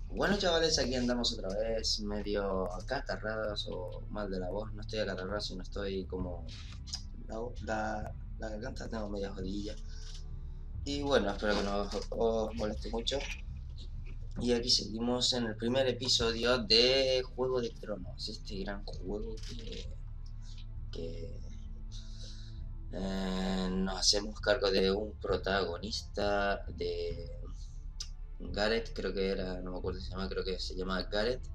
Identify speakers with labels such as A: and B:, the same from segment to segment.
A: Bueno chavales, aquí andamos otra vez, medio acatarrados o mal de la voz. No estoy acatarrado, sino estoy como... La garganta tengo media jodidilla. Y bueno, espero que no os moleste mucho. Y aquí seguimos en el primer episodio de Juego de Tronos, este gran juego que nos hacemos cargo de un protagonista de... Gareth, creo que era, no me acuerdo si se llama, creo que se llama Gareth.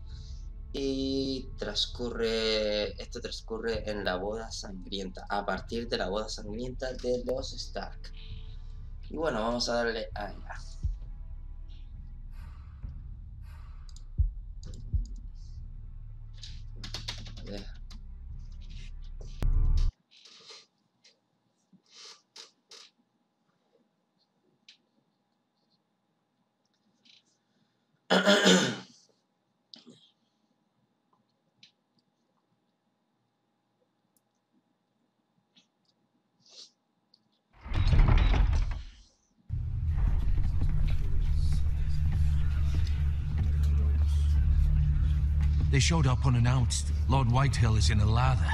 A: Y esto transcurre en la boda sangrienta, a partir de la boda sangrienta de los Stark. Y bueno, vamos a darle a ella.
B: They showed up unannounced. Lord Whitehill is in a lather.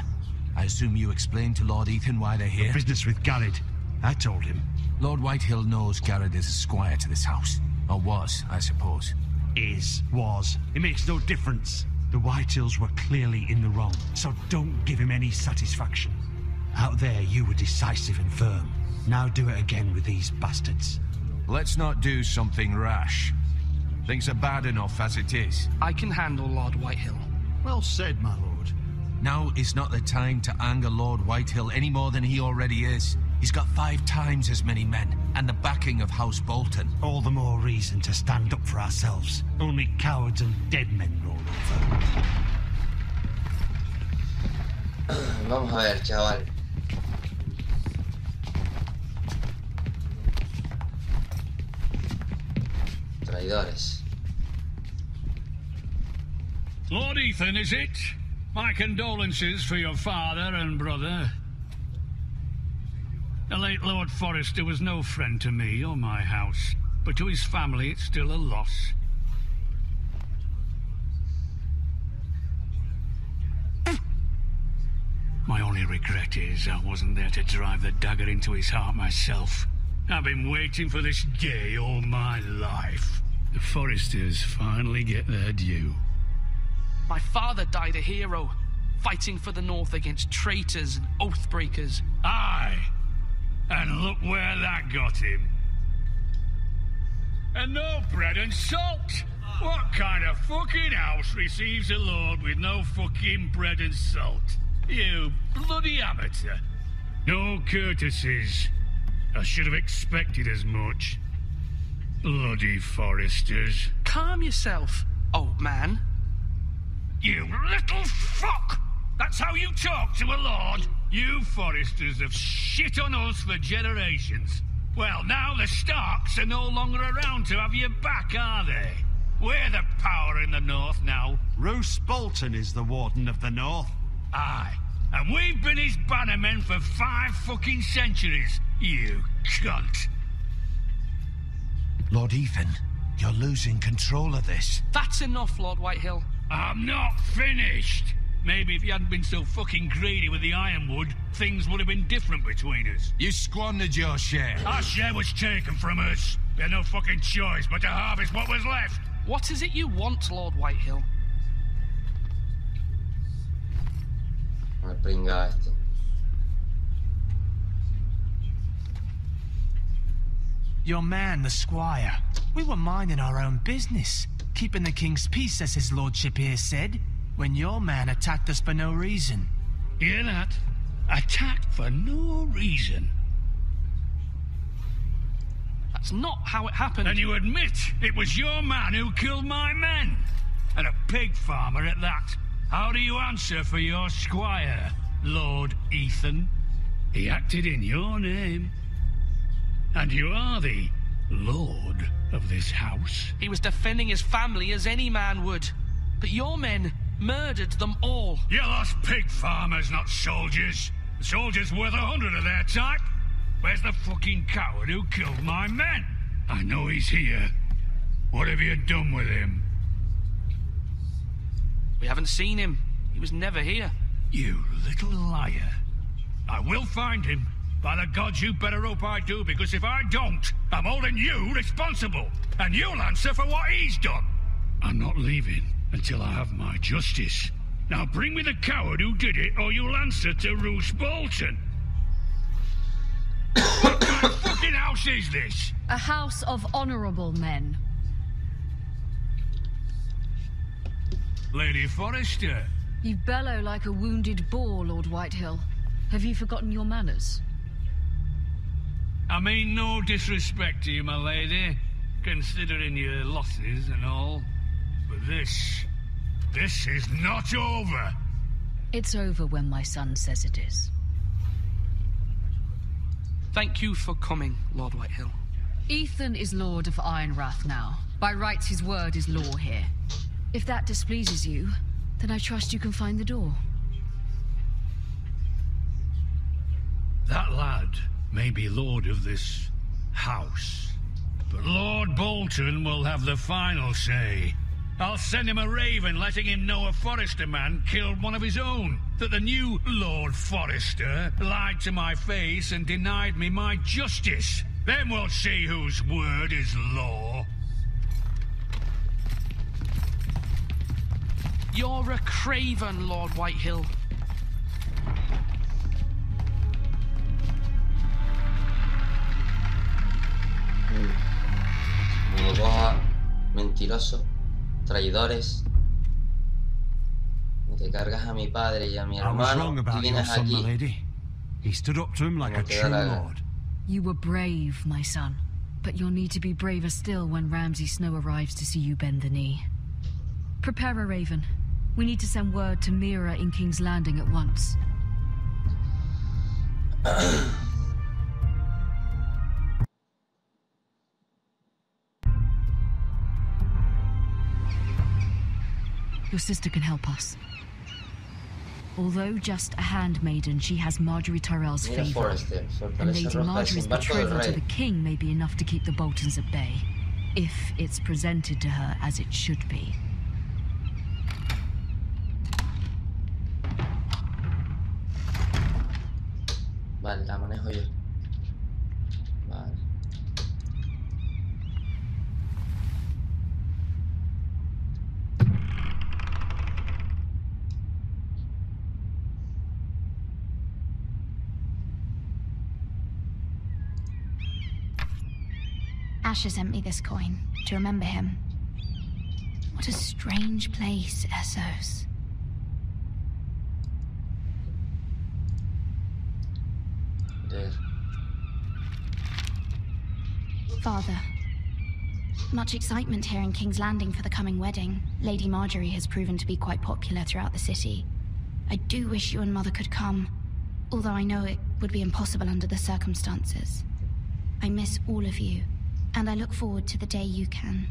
B: I assume you explained to Lord Ethan why they're here?
C: Business with Garrett. I told him.
B: Lord Whitehill knows Garrett is a squire to this house. Or was, I suppose.
C: Was. It makes no difference. The Whitehills were clearly in the wrong, so don't give him any satisfaction. Out there, you were decisive and firm. Now do it again with these bastards.
B: Let's not do something rash. Things are bad enough as it is.
D: I can handle Lord Whitehill.
C: Well said, my lord.
B: Now is not the time to anger Lord Whitehill any more than he already is. He's got 5 times as many men, and the backing of House Bolton.
C: All the more reason to stand up for ourselves. Only cowards and dead men roll over.
A: Vamos a ver, chaval. Traidores.
E: Lord Ethan, is it? My condolences for your father and brother. The late Lord Forrester was no friend to me or my house, but to his family it's still a loss. My only regret is I wasn't there to drive the dagger into his heart myself. I've been waiting for this day all my life. The Forresters finally get their due.
D: My father died a hero, fighting for the North against traitors and oath-breakers.
E: Aye, and look where that got him. And no bread and salt. What kind of fucking house receives a lord with no fucking bread and salt? You bloody amateur. No courtesies. I should have expected as much. Bloody Forresters.
D: Calm yourself, old man.
E: You little fuck! That's how you talk to a lord? You Forresters have shit on us for generations. Well, now the Starks are no longer around to have your back, are they? We're the power in the North now.
C: Roose Bolton is the Warden of the North.
E: Aye, and we've been his bannermen for 5 fucking centuries, you cunt.
B: Lord Ethan, you're losing control of this.
D: That's enough, Lord Whitehill.
E: I'm not finished. Maybe if you hadn't been so fucking greedy with the ironwood, things would have been different between us.
B: You squandered your share.
E: Our share was taken from us. We had no fucking choice but to harvest what was left.
D: What is it you want, Lord Whitehill?
A: El pringao este.
F: Your man, the squire. We were minding our own business, keeping the king's peace, as his lordship here said, when your man attacked us for no reason.
E: Hear that? Attacked for no reason.
D: That's not how it happened.
E: And you admit it was your man who killed my men? And a pig farmer at that. How do you answer for your squire, Lord Ethan? He acted in your name. And you are the lord of this house.
D: He was defending his family as any man would. But your men, Murdered them all.
E: You lost pig farmers, not soldiers. The soldiers worth 100 of their type. Where's the fucking coward who killed my men? I know he's here. What have you done with him?
D: We haven't seen him. He was never here.
E: You little liar. I will find him. By the gods, you better hope I do, because if I don't, I'm holding you responsible. And you'll answer for what he's done. I'm not leaving until I have my justice. Now bring me the coward who did it, or you'll answer to Roose Bolton. What kind of fucking house is this?
G: A house of honorable men.
E: Lady Forrester.
G: You bellow like a wounded boar, Lord Whitehill. Have you forgotten your manners?
E: I mean no disrespect to you, my lady, considering your losses and all. But this is not over.
G: It's over when my son says it is.
D: Thank you for coming, Lord Whitehill.
G: Ethan is Lord of Ironrath now. By rights, his word is law here. If that displeases you, then I trust you can find the door.
E: That lad may be lord of this house, but Lord Bolton will have the final say. I'll send him a raven letting him know a Forrester man killed one of his own. That the new Lord Forrester lied to my face and denied me my justice. Then we'll see whose word is law.
D: You're a craven, Lord Whitehill.
A: Burgoa, mentiroso, traidores. Te cargas a mi padre y a mi
C: I was
A: hermano
C: wrong
A: y
C: about your
A: vienes
C: son, my
A: aquí.
C: lady. He stood up to him like a
A: Como te da
C: true
A: la gana.
C: lord.
G: You were brave, my son. But you'll need to be braver still when Ramsay Snow arrives to see you bend the knee. Prepare a raven. We need to send word to Mira in King's Landing at once. Your sister can help us. Although just a handmaiden, she has Marjorie Tyrell's
A: Mira
G: favor.
A: Forrester,
G: And
A: fortaleza
G: Lady
A: roja,
G: Marjorie's
A: desembarco del
G: betrothal to
A: rey.
G: the king may be enough to keep the Boltons at bay. If it's presented to her as it should be.
A: Vale, la manejo yo. Vale.
H: Asher sent me this coin to remember him. What a strange place, Essos.
A: Leer.
H: Father, much excitement here in King's Landing for the coming wedding. Lady Marjorie has proven to be quite popular throughout the city. I do wish you and Mother could come, although I know it would be impossible under the circumstances. I miss all of you, and I look forward to the day you can.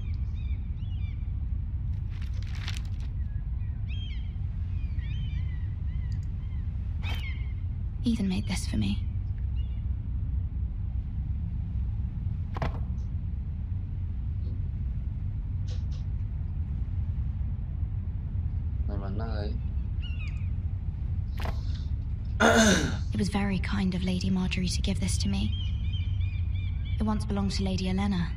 H: Ethan made this for me.
A: No hay más nada ahí.
H: It was very kind of Lady Marjorie to give this to me. It once belonged to Lady Elena.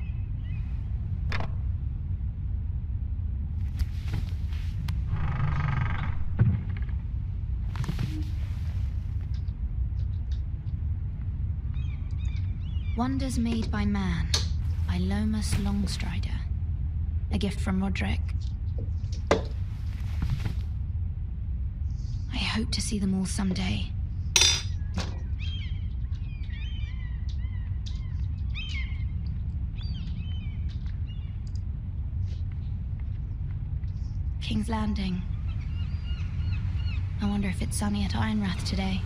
H: Wonders Made by Man, by Lomas Longstrider. A gift from Roderick. I hope to see them all someday. King's Landing. I wonder if it's sunny at Ironrath today.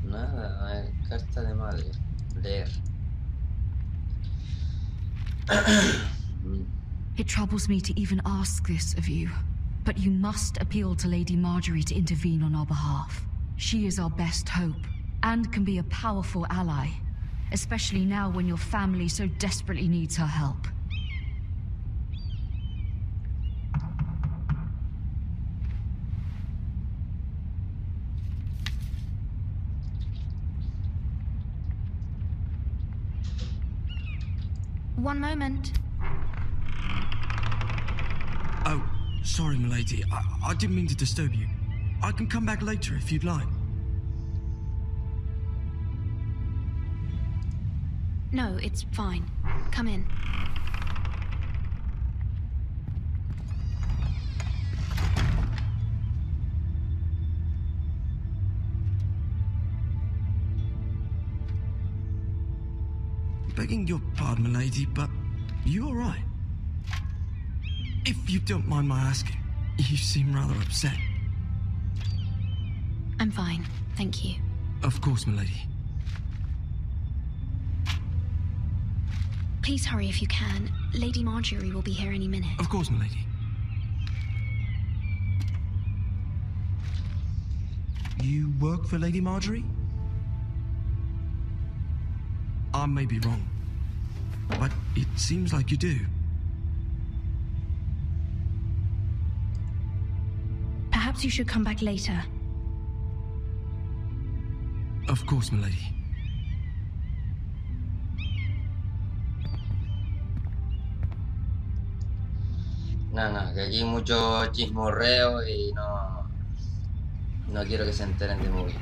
A: Nada, a ver, carta de madre. Leer.
G: It troubles me to even ask this of you, but you must appeal to Lady Marjorie to intervene on our behalf. She is our best hope, and can be a powerful ally, especially now when your family so desperately needs her help.
H: One moment.
I: Oh, sorry, milady. I didn't mean to disturb you. I can come back later if you'd like.
H: No, it's fine. Come in.
I: Begging your pardon, milady, but you all right? If you don't mind my asking, you seem rather upset.
H: I'm fine, thank you.
I: Of course, milady.
H: Please hurry if you can. Lady Marjorie will be here any minute.
I: Of course, milady. You work for Lady Marjorie? I may be wrong, but it seems like you do.
H: Perhaps you should come back later.
I: Of course, milady.
A: Nada, que aquí hay mucho chismorreo y no quiero que se enteren de mi vida.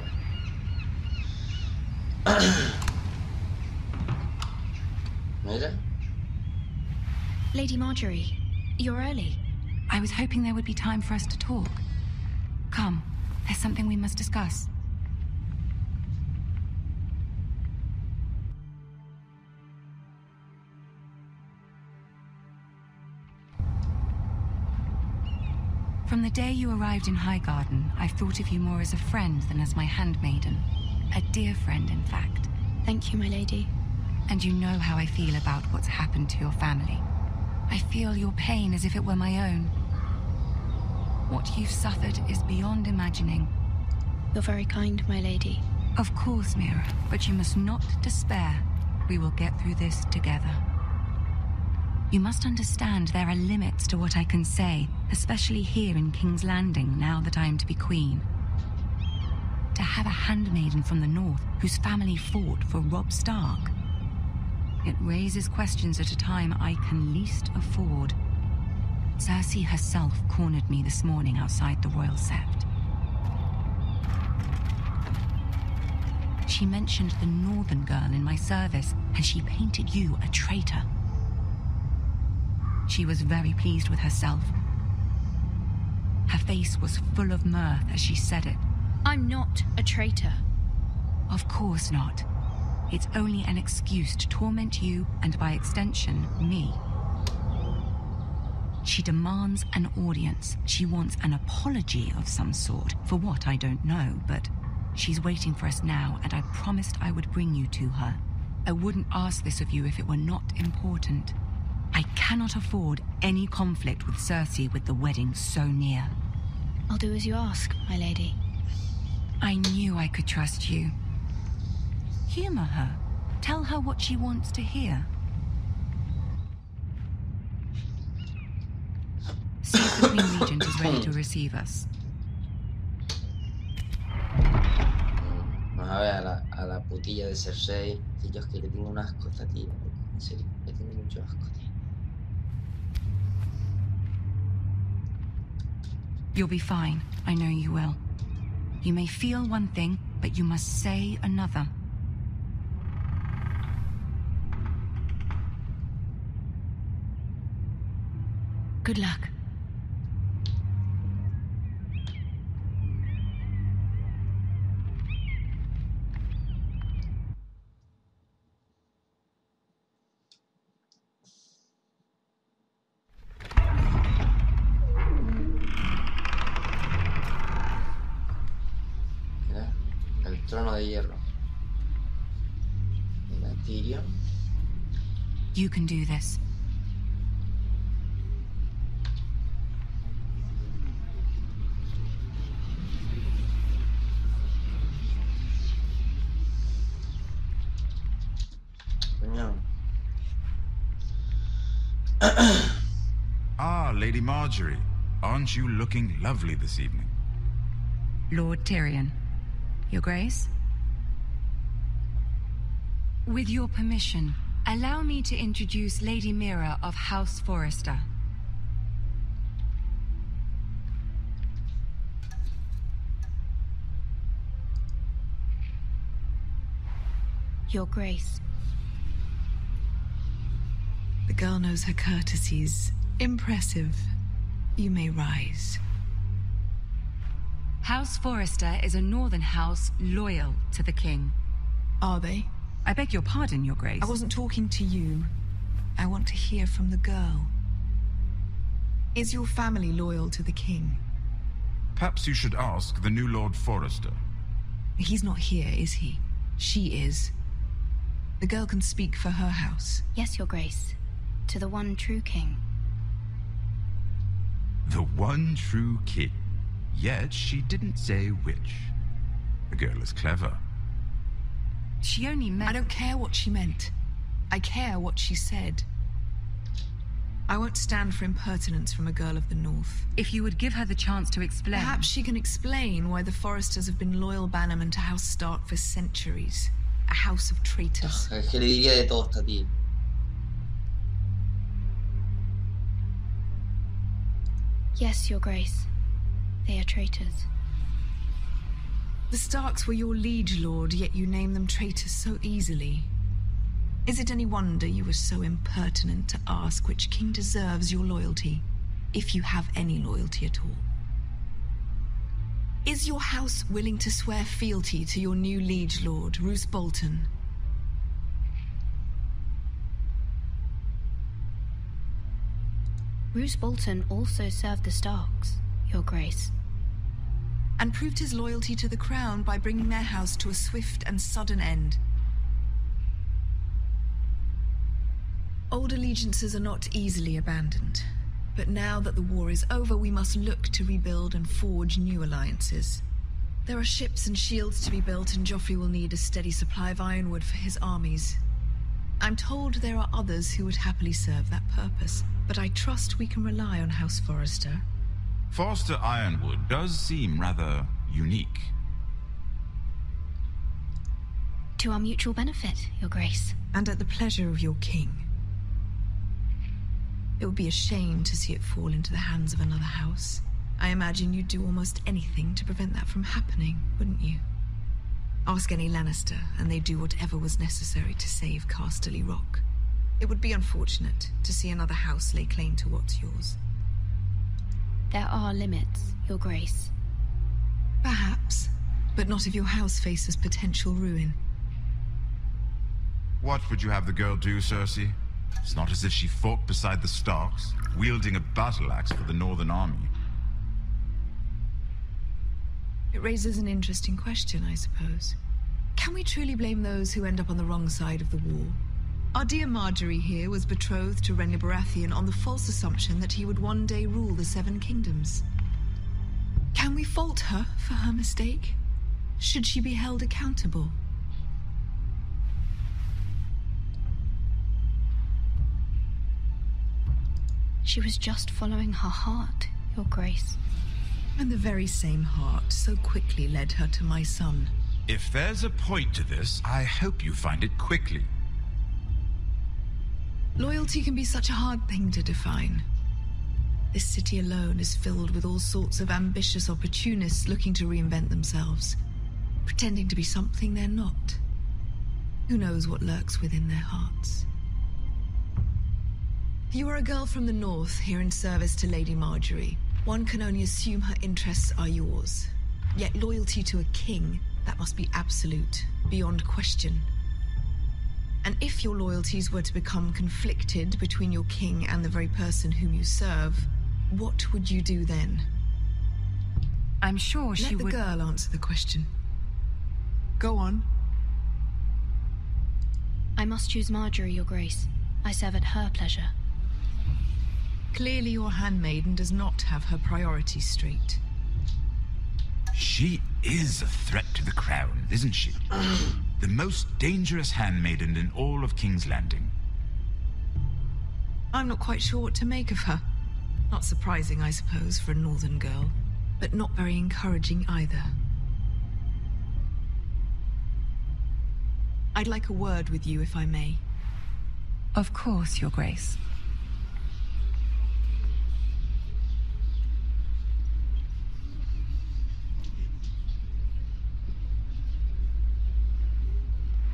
A: Mira.
H: Lady Marjorie, you're early.
J: I was hoping there would be time for us to talk. Come, there's something we must discuss. From the day you arrived in Highgarden, I've thought of you more as a friend than as my handmaiden. A dear friend, in fact.
H: Thank you, my lady.
J: And you know how I feel about what's happened to your family. I feel your pain as if it were my own. What you've suffered is beyond imagining.
H: You're very kind, my lady.
J: Of course, Mira, but you must not despair. We will get through this together. You must understand there are limits to what I can say, especially here in King's Landing, now that I am to be queen. To have a handmaiden from the north whose family fought for Robb Stark. It raises questions at a time I can least afford. Cersei herself cornered me this morning outside the Royal Sept. She mentioned the northern girl in my service, and she painted you a traitor. She was very pleased with herself. Her face was full of mirth as she said it.
H: I'm not a traitor.
J: Of course not. It's only an excuse to torment you, and by extension, me. She demands an audience. She wants an apology of some sort, for what I don't know, but she's waiting for us now, and I promised I would bring you to her. I wouldn't ask this of you if it were not important. I cannot afford any conflict with Cersei with the wedding so near.
H: I'll do as you ask, my lady.
J: I knew I could trust you. Humor her. Tell her what she wants to hear. See if the Queen Regent is ready to receive us.
A: Vamos a ver a la putilla de Cersei. Y yo es que le tengo un asco a esta tía. En serio, le tengo mucho asco, tío.
J: You'll be fine. I know you will. You may feel one thing, but you must say another.
H: Good luck.
A: Mira, el trono de hierro. Mira, Tyrion.
J: You can do this.
K: Ah, Lady Marjorie. Aren't you looking lovely this evening?
J: Lord Tyrion. Your Grace? With your permission, allow me to introduce Lady Mira of House Forrester.
H: Your Grace.
L: The girl knows her courtesies. Impressive. You may rise.
J: House Forrester is a northern house loyal to the king.
L: Are they?
J: I beg your pardon, Your Grace.
L: I wasn't talking to you. I want to hear from the girl. Is your family loyal to the king?
K: Perhaps you should ask the new Lord Forrester.
L: He's not here, is he? She is. The girl can speak for her house.
H: Yes, Your Grace. To the one true king.
K: The one true king. Yet she didn't say which. The girl is clever.
J: She only meant...
L: I don't care what she meant. I care what she said. I won't stand for impertinence from a girl of the North.
J: If you would give her the chance to explain...
L: Perhaps she can explain why the Forresters have been loyal bannermen to House Stark for centuries. A house of traitors.
A: Es que le diría de todo esta tía.
H: Yes, Your Grace. They are traitors.
L: The Starks were your liege lord, yet you name them traitors so easily. Is it any wonder you were so impertinent to ask which king deserves your loyalty, if you have any loyalty at all? Is your house willing to swear fealty to your new liege lord, Roose Bolton?
H: Roose Bolton also served the Starks, Your Grace.
L: And proved his loyalty to the crown by bringing their house to a swift and sudden end. Old allegiances are not easily abandoned. But now that the war is over, we must look to rebuild and forge new alliances. There are ships and shields to be built, and Joffrey will need a steady supply of ironwood for his armies. I'm told there are others who would happily serve that purpose, but I trust we can rely on House Forrester.
K: Forrester Ironwood does seem rather unique.
H: To our mutual benefit, Your Grace.
L: And at the pleasure of your king. It would be a shame to see it fall into the hands of another house. I imagine you'd do almost anything to prevent that from happening, wouldn't you? Ask any Lannister, and they'd do whatever was necessary to save Casterly Rock. It would be unfortunate to see another house lay claim to what's yours.
H: There are limits, Your Grace.
L: Perhaps, but not if your house faces potential ruin.
K: What would you have the girl do, Cersei? It's not as if she fought beside the Starks, wielding a battle axe for the Northern Army.
L: It raises an interesting question, I suppose. Can we truly blame those who end up on the wrong side of the war? Our dear Marjorie here was betrothed to Renly Baratheon on the false assumption that he would one day rule the Seven Kingdoms. Can we fault her for her mistake? Should she be held accountable?
H: She was just following her heart, Your Grace.
L: And the very same heart so quickly led her to my son.
K: If there's a point to this, I hope you find it quickly.
L: Loyalty can be such a hard thing to define. This city alone is filled with all sorts of ambitious opportunists looking to reinvent themselves, pretending to be something they're not. Who knows what lurks within their hearts? You are a girl from the north here in service to Lady Marjorie. One can only assume her interests are yours. Yet loyalty to a king, that must be absolute, beyond question. And if your loyalties were to become conflicted between your king and the very person whom you serve, what would you do then?
J: I'm sure she would...
L: Let the girl answer the question. Go on.
H: I must choose Marjorie, Your Grace. I serve at her pleasure.
L: Clearly your handmaiden does not have her priorities straight.
K: She is a threat to the crown, isn't she? The most dangerous handmaiden in all of King's Landing.
L: I'm not quite sure what to make of her. Not surprising, I suppose, for a northern girl, but not very encouraging either. I'd like a word with you, if I may.
J: Of course, Your Grace.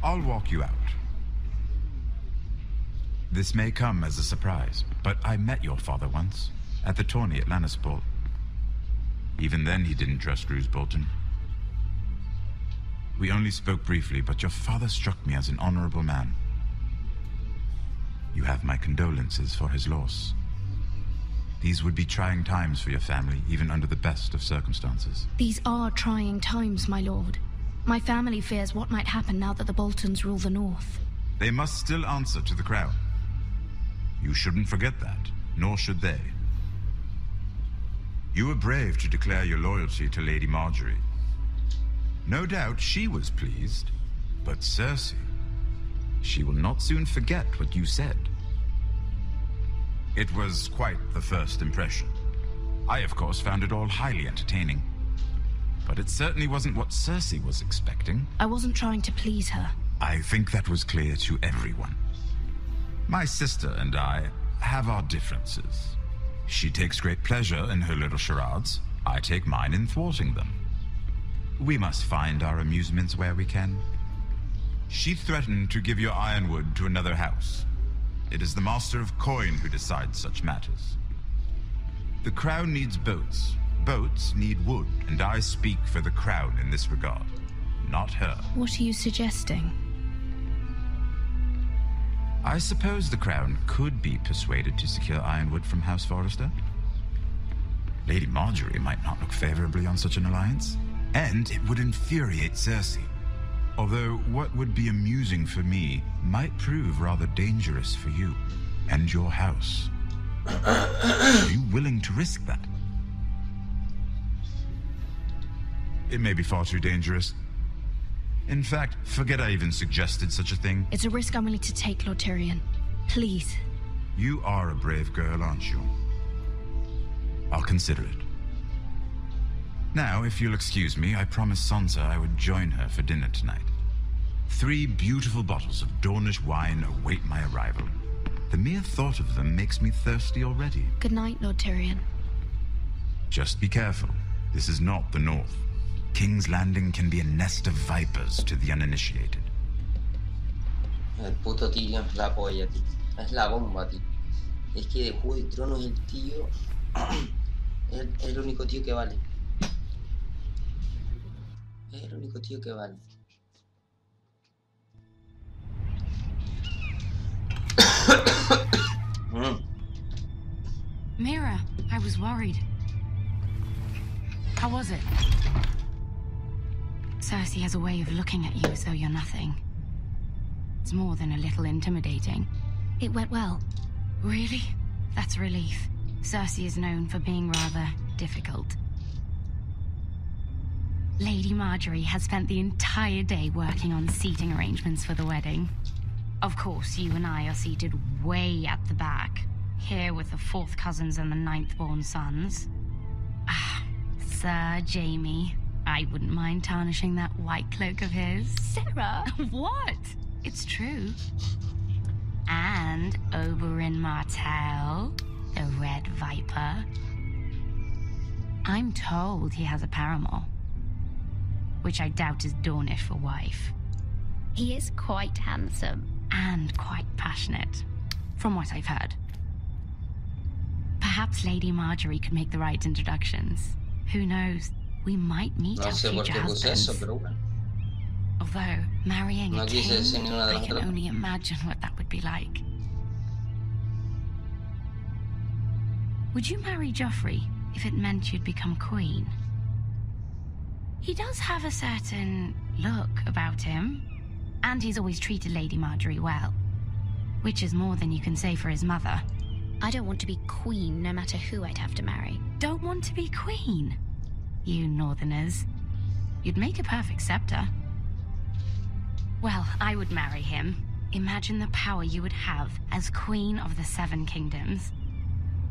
K: I'll walk you out. This may come as a surprise, but I met your father once, at the tourney at Lannisport. Even then, he didn't trust Roose Bolton. We only spoke briefly, but your father struck me as an honorable man. You have my condolences for his loss. These would be trying times for your family, even under the best of circumstances.
H: These are trying times, my lord. My family fears what might happen now that the Boltons rule the North.
K: They must still answer to the crown. You shouldn't forget that, nor should they. You were brave to declare your loyalty to Lady Marjorie. No doubt she was pleased, but Cersei, she will not soon forget what you said. It was quite the first impression. I, of course, found it all highly entertaining. But it certainly wasn't what Cersei was expecting.
H: I wasn't trying to please her.
K: I think that was clear to everyone. My sister and I have our differences. She takes great pleasure in her little charades. I take mine in thwarting them. We must find our amusements where we can. She threatened to give your ironwood to another house. It is the Master of Coin who decides such matters. The crown needs boats. Boats need wood, and I speak for the crown in this regard, not her.
H: What are you suggesting?
K: I suppose the crown could be persuaded to secure ironwood from House Forrester. Lady Marjorie might not look favorably on such an alliance, and it would infuriate Cersei. Although what would be amusing for me might prove rather dangerous for you and your house. Are you willing to risk that? It may be far too dangerous. In fact, forget I even suggested such a thing.
H: It's a risk I'm willing to take, Lord Tyrion. Please.
K: You are a brave girl, aren't you? I'll consider it. Now, if you'll excuse me, I promised Sansa I would join her for dinner tonight. 3 beautiful bottles of Dornish wine await my arrival. The mere thought of them makes me thirsty already.
H: Good night, Lord Tyrion.
K: Just be careful. This is not the North. King's Landing can be a nest of vipers to the uninitiated.
A: El puto Tyrion es la polla, tío. Es la bomba, tío. Es que de Juego de Tronos el tío... es el único tío que vale. Es el único tío que vale.
G: Mira, I was worried. How was it? Cersei has a way of looking at you as though you're nothing. It's more than a little intimidating.
H: It went well.
G: Really? That's a relief. Cersei is known for being rather difficult. Lady Marjorie has spent the entire day working on seating arrangements for the wedding. Of course, you and I are seated way at the back, here with the 4th cousins and the 9th-born sons. Ah, Sir Jaime. I wouldn't mind tarnishing that white cloak of his.
H: Sarah!
G: What? It's true. And Oberyn Martell, the Red Viper. I'm told he has a paramour, which I doubt is Dornish for wife.
H: He is quite handsome.
G: And quite passionate, from what I've heard. Perhaps Lady Marjorie could make the right introductions. Who knows? We might meet our future husbands. Although, marrying a king, I can only imagine what that would be like. Would you marry Joffrey if it meant you'd become queen? He does have a certain look about him, and he's always treated Lady Marjorie well, which is more than you can say for his mother.
H: I don't want to be queen, no matter who I'd have to marry.
G: Don't want to be queen? You northerners. You'd make a perfect scepter. Well, I would marry him,
J: Imagine the power you would have as Queen of the Seven Kingdoms.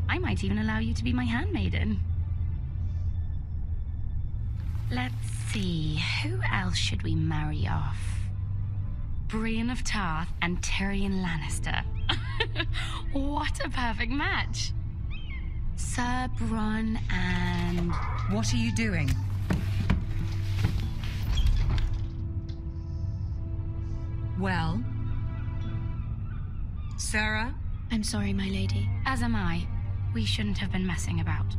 J: I might even allow you to be my handmaiden. Let's see, who else should we marry off? Brienne of Tarth and Tyrion Lannister. What a perfect match. Sir Bronn and...
M: What are you doing? Well? Sarah?
H: I'm sorry, my lady.
J: As am I. We shouldn't have been messing about.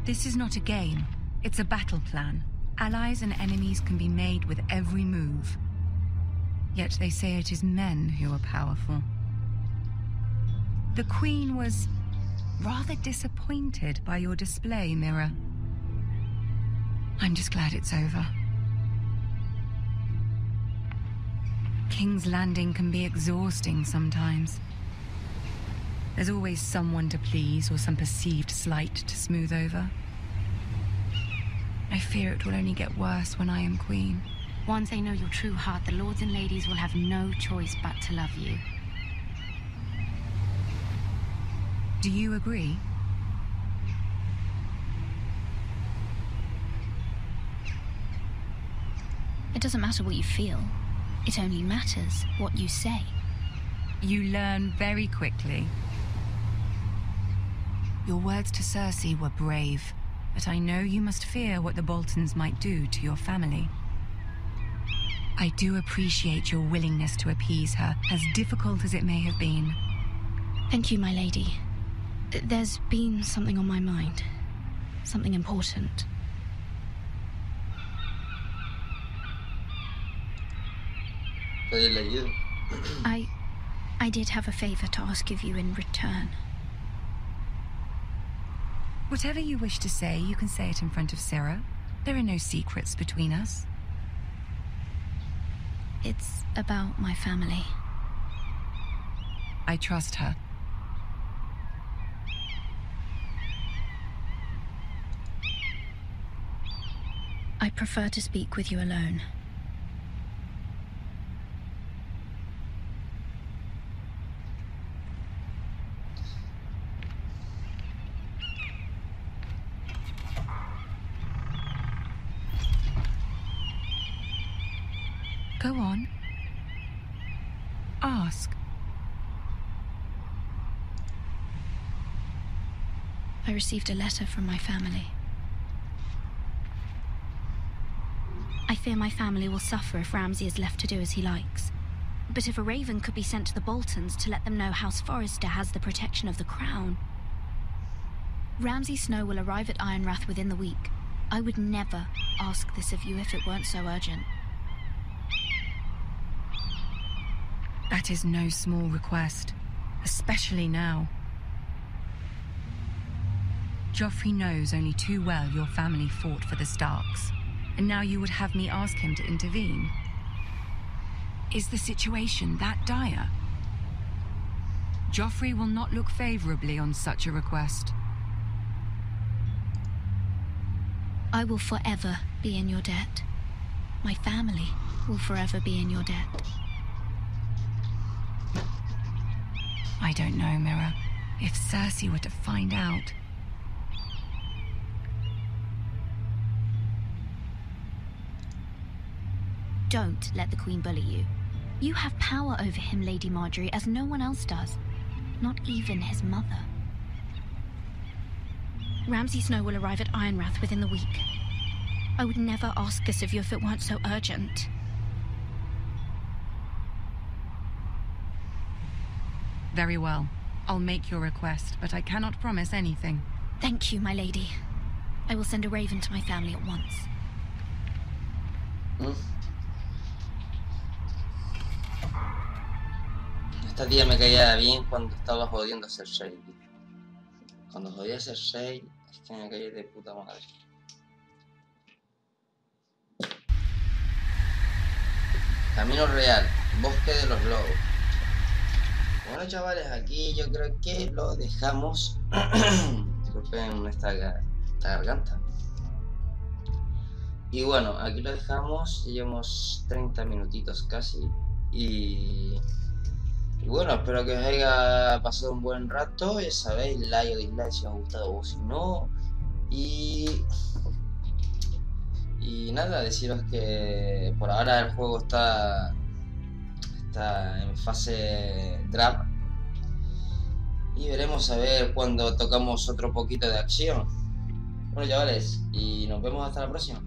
M: This is not a game. It's a battle plan. Allies and enemies can be made with every move. Yet they say it is men who are powerful. The Queen was rather disappointed by your display, Mira. I'm just glad it's over. King's Landing can be exhausting sometimes. There's always someone to please or some perceived slight to smooth over. I fear it will only get worse when I am queen.
J: Once they know your true heart, the lords and ladies will have no choice but to love you.
M: Do you agree?
H: It doesn't matter what you feel. It only matters what you say.
M: You learn very quickly. Your words to Cersei were brave, but I know you must fear what the Boltons might do to your family. I do appreciate your willingness to appease her, as difficult as it may have been.
H: Thank you, my lady. There's been something on my mind. Something important. I did have a favor to ask of you in return.
M: Whatever you wish to say, you can say it in front of Sarah. There are no secrets between us.
H: It's about my family.
M: I trust her.
H: I prefer to speak with you alone.
M: Go on. Ask.
H: I received a letter from my family. I fear my family will suffer if Ramsay is left to do as he likes. But if a raven could be sent to the Boltons to let them know House Forrester has the protection of the crown. Ramsay Snow will arrive at Ironrath within the week. I would never ask this of you if it weren't so urgent.
M: That is no small request, especially now. Joffrey knows only too well your family fought for the Starks, and now you would have me ask him to intervene. Is the situation that dire? Joffrey will not look favorably on such a request.
H: I will forever be in your debt. My family will forever be in your debt.
M: I don't know, Mira. If Cersei were to find out...
H: Don't let the Queen bully you. You have power over him, Lady Marjorie, as no one else does. Not even his mother. Ramsay Snow will arrive at Ironrath within the week. I would never ask this of you if it weren't so urgent.
M: Very well. I'll make your request, but I cannot promise anything.
H: Thank you, my lady. I will send a raven to my family at once.
A: Esta tía me caía bien cuando estaba jodiendo a Cersei. Cuando jodía a Cersei, es que me caía de puta madre. Camino real, bosque de los lobos. Bueno, chavales, aquí yo creo que lo dejamos. Disculpen esta garganta. Y bueno, aquí lo dejamos, llevamos 30 minutitos casi. Y bueno, espero que os haya pasado un buen rato. Ya sabéis, like o dislike si os ha gustado o si no. Y nada, deciros que por ahora el juego está en fase draft. Y veremos a ver cuando tocamos otro poquito de acción. Bueno, chavales, y nos vemos hasta la próxima.